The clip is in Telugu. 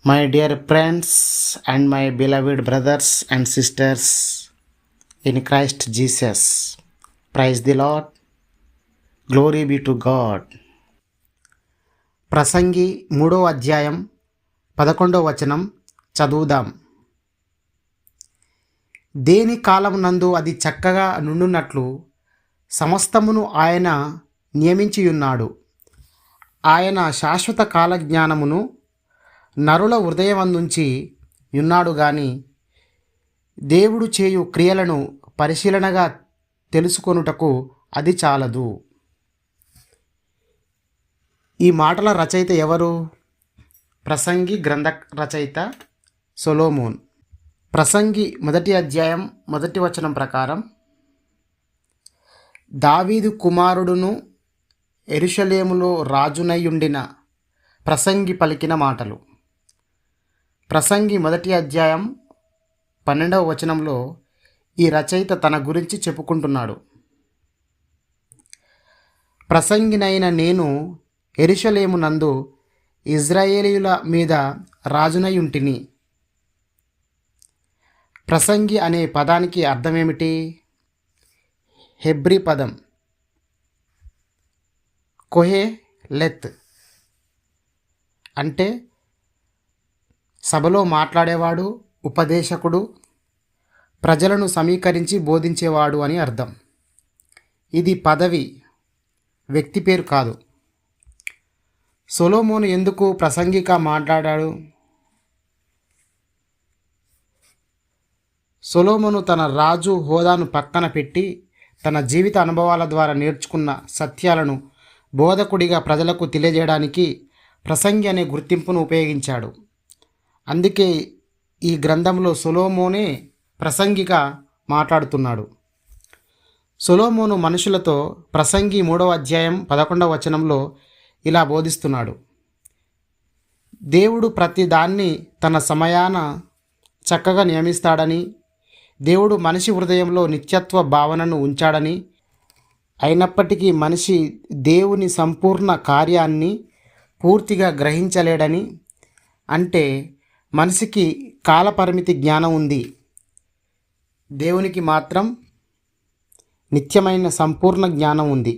My dear friends and my beloved brothers and sisters in Christ Jesus, praise the Lord, glory be to God. ప్రసంగి 3వ అధ్యాయం 11వ వచనం చదువుదాం. దేని కాలమునందు అది చక్కగా నుండునట్లు సమస్తమును ఆయన నియమించియున్నాడు. ఆయన శాశ్వత కాలజ్ఞానమును నరుల హృదయమందుంచి యున్నాడు గాని దేవుడు చేయు క్రియలను పరిశీలనగా తెలుసుకొనుటకు అది చాలదు. ఈ మాటల రచయిత ఎవరు? ప్రసంగి గ్రంథ రచయిత సొలొమోన్. ప్రసంగి 1వ అధ్యాయం 1వ వచనం ప్రకారం, దావీదు కుమారుడును యెరూషలేములో రాజునయ్యుండిన ప్రసంగి పలికిన మాటలు. ప్రసంగి 1వ అధ్యాయం 12వ వచనంలో ఈ రచయిత తన గురించి చెప్పుకుంటున్నాడు. ప్రసంగినైన నేను యెరూషలేమునందు ఇజ్రాయేలీయుల మీద రాజునయ్యుంటిని. ప్రసంగి అనే పదానికి అర్థమేమిటి? హెబ్రీ పదం కొహెలెత్ అంటే సభలో మాట్లాడేవాడు, ఉపదేశకుడు, ప్రజలను సమీకరించి బోధించేవాడు అని అర్థం. ఇది పదవి, వ్యక్తి పేరు కాదు. సొలొమోను ఎందుకు ప్రసంగిగా మాట్లాడాడు? సొలొమోను తన రాజు హోదాను పక్కన పెట్టి తన జీవిత అనుభవాల ద్వారా నేర్చుకున్న సత్యాలను బోధకుడిగా ప్రజలకు తెలియజేయడానికి ప్రసంగి అనే గుర్తింపును ఉపయోగించాడు. అందుకే ఈ గ్రంథంలో సొలొమోనే ప్రసంగిగా మాట్లాడుతున్నాడు. సొలొమోను మనుషులతో ప్రసంగి 3వ అధ్యాయం 11వ వచనంలో ఇలా బోధిస్తున్నాడు. దేవుడు ప్రతి దాన్ని తన సమయాన చక్కగా నియమిస్తాడని, దేవుడు మనిషి హృదయంలో నిత్యత్వ భావనను ఉంచాడని, అయినప్పటికీ మనిషి దేవుని సంపూర్ణ కార్యాన్ని పూర్తిగా గ్రహించలేడని, అంటే మనిషికి కాలపరిమితి జ్ఞానం ఉంది, దేవునికి మాత్రం నిత్యమైన సంపూర్ణ జ్ఞానం ఉంది.